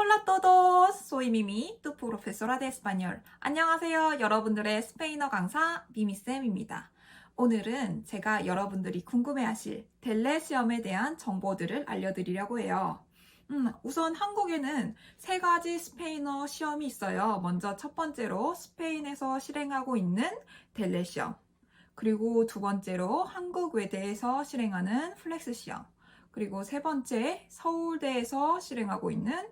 Hola a todos, soy Mimi, tu profesora de español. 안녕하세요, 여러분들의 스페인어 강사 미미쌤입니다. 오늘은 제가 여러분들이 궁금해하실 델레 시험에 대한 정보들을 알려드리려고 해요. 우선 한국에는 세 가지 스페인어 시험이 있어요. 먼저 첫 번째로 스페인에서 실행하고 있는 델레 시험. 그리고 두 번째로 한국 외대에서 실행하는 플렉스 시험. 그리고 세 번째 서울대에서 실행하고 있는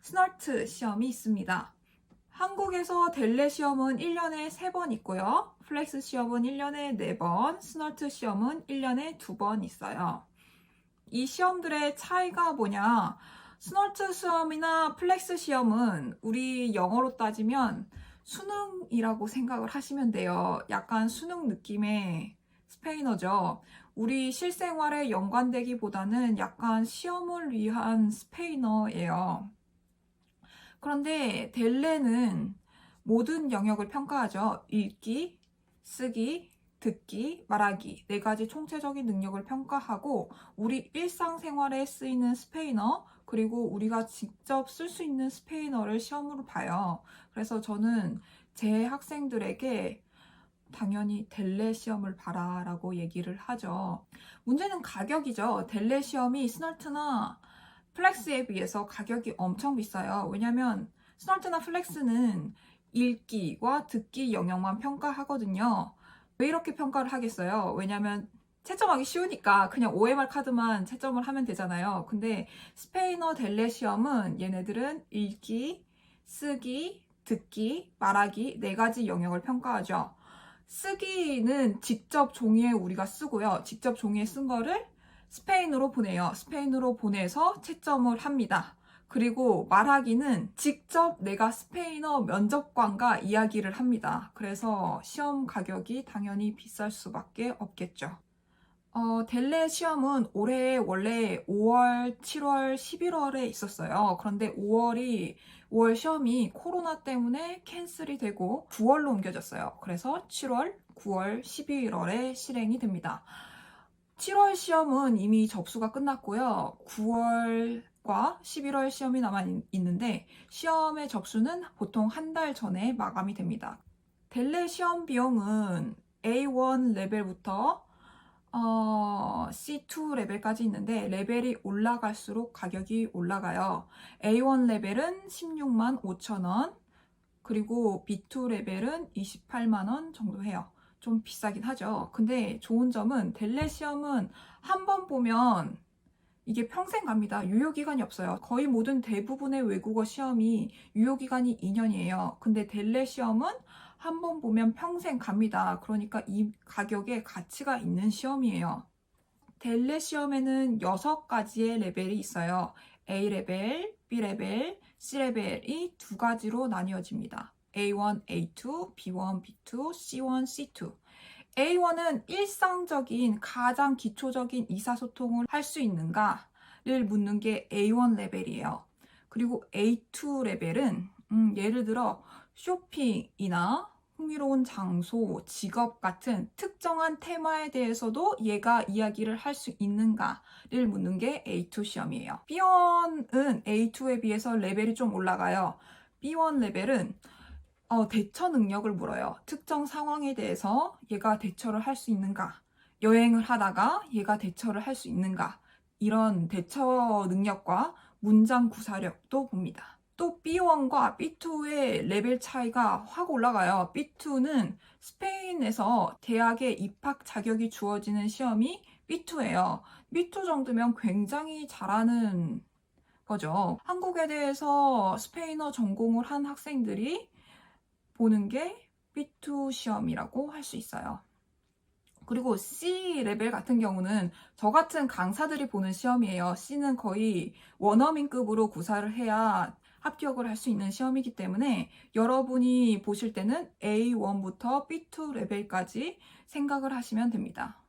스널트 시험이 있습니다. 한국에서 델레 시험은 1년에 3번 있고요. 플렉스 시험은 1년에 4번, 스널트 시험은 1년에 2번 있어요. 이 시험들의 차이가 뭐냐? 스널트 시험이나 플렉스 시험은 우리 영어로 따지면 수능이라고 생각을 하시면 돼요. 약간 수능 느낌의 스페인어죠. 우리 실생활에 연관되기보다는 약간 시험을 위한 스페인어예요. 그런데 델레는 모든 영역을 평가하죠. 읽기, 쓰기, 듣기, 말하기 네 가지 총체적인 능력을 평가하고 우리 일상생활에 쓰이는 스페인어 그리고 우리가 직접 쓸 수 있는 스페인어를 시험으로 봐요. 그래서 저는 제 학생들에게 당연히 델레 시험을 봐라 라고 얘기를 하죠. 문제는 가격이죠. 델레 시험이 스널트나 플렉스에 비해서 가격이 엄청 비싸요. 왜냐면 스널트나 플렉스는 읽기와 듣기 영역만 평가하거든요. 왜 이렇게 평가를 하겠어요? 왜냐면 채점하기 쉬우니까 그냥 OMR 카드만 채점을 하면 되잖아요. 근데 스페인어 델레 시험은 얘네들은 읽기, 쓰기, 듣기, 말하기 네 가지 영역을 평가하죠. 쓰기는 직접 종이에 우리가 쓰고요. 직접 종이에 쓴 거를 스페인으로 보내요. 스페인으로 보내서 채점을 합니다. 그리고 말하기는 직접 내가 스페인어 면접관과 이야기를 합니다. 그래서 시험 가격이 당연히 비쌀 수밖에 없겠죠. 델레 시험은 올해 원래 5월, 7월, 11월에 있었어요. 그런데 5월 시험이 코로나 때문에 캔슬이 되고 9월로 옮겨졌어요. 그래서 7월, 9월, 11월에 실행이 됩니다. 7월 시험은 이미 접수가 끝났고요. 9월과 11월 시험이 남아 있는데 시험의 접수는 보통 한 달 전에 마감이 됩니다. 델레 시험 비용은 A1 레벨부터 C2 레벨까지 있는데 레벨이 올라갈수록 가격이 올라가요. A1 레벨은 16만 5천 원, 그리고 B2 레벨은 28만 원 정도 해요. 좀 비싸긴 하죠. 근데 좋은 점은 델레 시험은 한 번 보면 이게 평생 갑니다. 유효기간이 없어요. 거의 모든 대부분의 외국어 시험이 유효기간이 2년이에요. 근데 델레 시험은 한 번 보면 평생 갑니다. 그러니까 이 가격에 가치가 있는 시험이에요. 델레 시험에는 6가지의 레벨이 있어요. A레벨, B레벨, C레벨이 두 가지로 나뉘어집니다. A1, A2, B1, B2, C1, C2. A1은 일상적인 가장 기초적인 의사소통을 할 수 있는가를 묻는 게 A1 레벨이에요. 그리고 A2 레벨은 예를 들어 쇼핑이나 흥미로운 장소, 직업 같은 특정한 테마에 대해서도 얘가 이야기를 할 수 있는가를 묻는 게 A2 시험이에요. B1은 A2에 비해서 레벨이 좀 올라가요. B1 레벨은 대처 능력을 물어요. 특정 상황에 대해서 얘가 대처를 할 수 있는가? 여행을 하다가 얘가 대처를 할 수 있는가? 이런 대처 능력과 문장 구사력도 봅니다. 또 B1과 B2의 레벨 차이가 확 올라가요. B2는 스페인에서 대학에 입학 자격이 주어지는 시험이 B2예요. B2 정도면 굉장히 잘하는 거죠. 한국에 대해서 스페인어 전공을 한 학생들이 보는 게 B2 시험이라고 할 수 있어요. 그리고 C 레벨 같은 경우는 저 같은 강사들이 보는 시험이에요. C는 거의 원어민급으로 구사를 해야 합격을 할 수 있는 시험이기 때문에 여러분이 보실 때는 A1부터 B2 레벨까지 생각을 하시면 됩니다.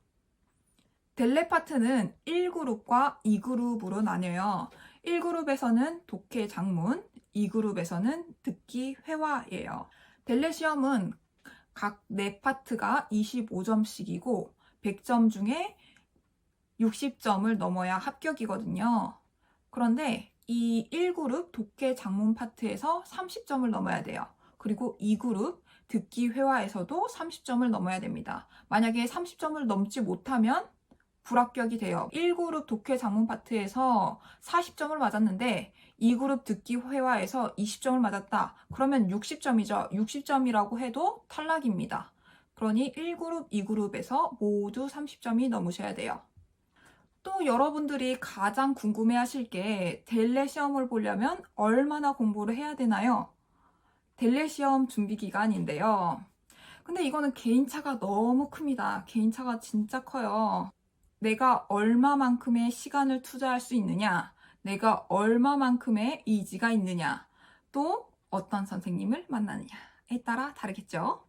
델레 파트는 1그룹과 2그룹으로 나뉘어요. 1그룹에서는 독해 작문, 2그룹에서는 듣기 회화예요. 델레 시험은 각 4파트가 25점씩이고 100점 중에 60점을 넘어야 합격이거든요. 그런데 이 1그룹 독해 작문 파트에서 30점을 넘어야 돼요. 그리고 2그룹 듣기 회화에서도 30점을 넘어야 됩니다. 만약에 30점을 넘지 못하면 불합격이 돼요. 1그룹 독해 작문 파트에서 40점을 맞았는데 2그룹 듣기 회화에서 20점을 맞았다. 그러면 60점이죠. 60점이라고 해도 탈락입니다. 그러니 1그룹, 2그룹에서 모두 30점이 넘으셔야 돼요. 또 여러분들이 가장 궁금해하실 게 델레 시험을 보려면 얼마나 공부를 해야 되나요? 델레 시험 준비 기간인데요. 근데 이거는 개인차가 너무 큽니다. 개인차가 진짜 커요. 내가 얼마만큼의 시간을 투자할 수 있느냐, 내가 얼마만큼의 의지가 있느냐, 또 어떤 선생님을 만나느냐에 따라 다르겠죠.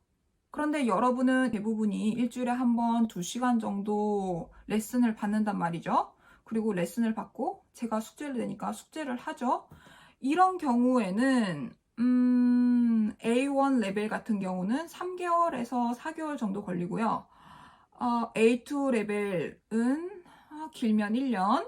그런데 여러분은 대부분이 일주일에 한 번, 2시간 정도 레슨을 받는단 말이죠. 그리고 레슨을 받고 제가 숙제를 내니까 숙제를 하죠. 이런 경우에는 A1 레벨 같은 경우는 3개월에서 4개월 정도 걸리고요. A2 레벨은 길면 1년,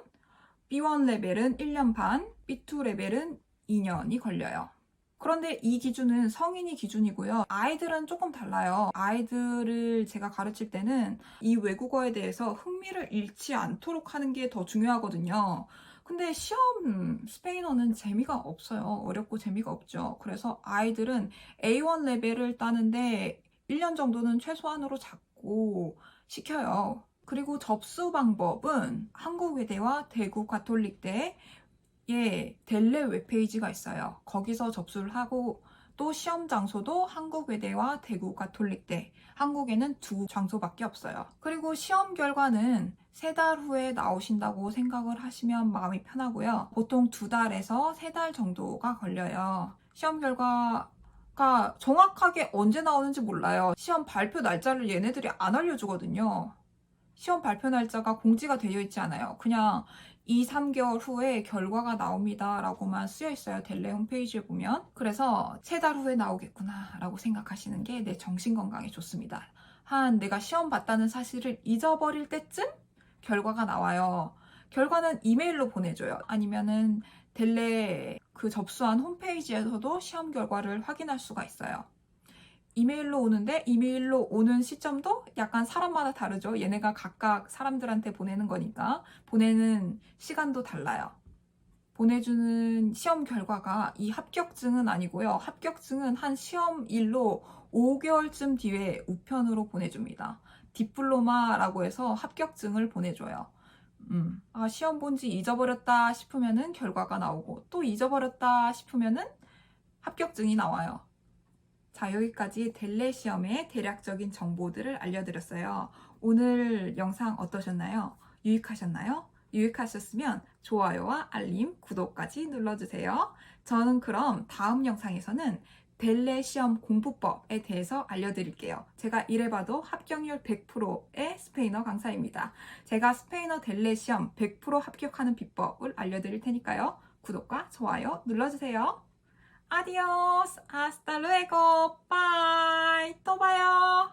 B1 레벨은 1년 반, B2 레벨은 2년이 걸려요. 그런데 이 기준은 성인이 기준이고요. 아이들은 조금 달라요. 아이들을 제가 가르칠 때는 이 외국어에 대해서 흥미를 잃지 않도록 하는 게 더 중요하거든요. 근데 시험 스페인어는 재미가 없어요. 어렵고 재미가 없죠. 그래서 아이들은 A1 레벨을 따는데 1년 정도는 최소한으로 잡고 시켜요. 그리고 접수 방법은 한국외대와 대구 가톨릭대 델레 웹페이지가 있어요. 거기서 접수를 하고 또 시험 장소도 한국외대와 대구 가톨릭대, 한국에는 2 장소밖에 없어요. 그리고 시험 결과는 3달 후에 나오신다고 생각을 하시면 마음이 편하고요. 보통 2달에서 3달 정도가 걸려요. 시험 결과가 정확하게 언제 나오는지 몰라요. 시험 발표 날짜를 얘네들이 안 알려주거든요. 시험 발표 날짜가 공지가 되어 있지 않아요. 그냥 2, 3개월 후에 결과가 나옵니다 라고만 쓰여 있어요. 델레 홈페이지에 보면. 그래서 3달 후에 나오겠구나 라고 생각하시는 게 내 정신건강에 좋습니다. 내가 시험 봤다는 사실을 잊어버릴 때쯤 결과가 나와요. 결과는 이메일로 보내줘요. 아니면은 델레 그 접수한 홈페이지에서도 시험 결과를 확인할 수가 있어요. 이메일로 오는데 이메일로 오는 시점도 약간 사람마다 다르죠. 얘네가 각각 사람들한테 보내는 거니까 보내는 시간도 달라요. 보내주는 시험 결과가 이 합격증은 아니고요. 합격증은 한 시험일로 5개월쯤 뒤에 우편으로 보내줍니다. 디플로마라고 해서 합격증을 보내줘요. 시험 본지 잊어버렸다 싶으면은 결과가 나오고 또 잊어버렸다 싶으면은 합격증이 나와요. 자, 여기까지 델레 시험의 대략적인 정보들을 알려드렸어요. 오늘 영상 어떠셨나요? 유익하셨나요? 유익하셨으면 좋아요와 알림, 구독까지 눌러주세요. 저는 그럼 다음 영상에서는 델레 시험 공부법에 대해서 알려드릴게요. 제가 이래봐도 합격률 100%의 스페인어 강사입니다. 제가 스페인어 델레 시험 100% 합격하는 비법을 알려드릴 테니까요. 구독과 좋아요 눌러주세요. Adiós, hasta luego, bye, 또 봐요.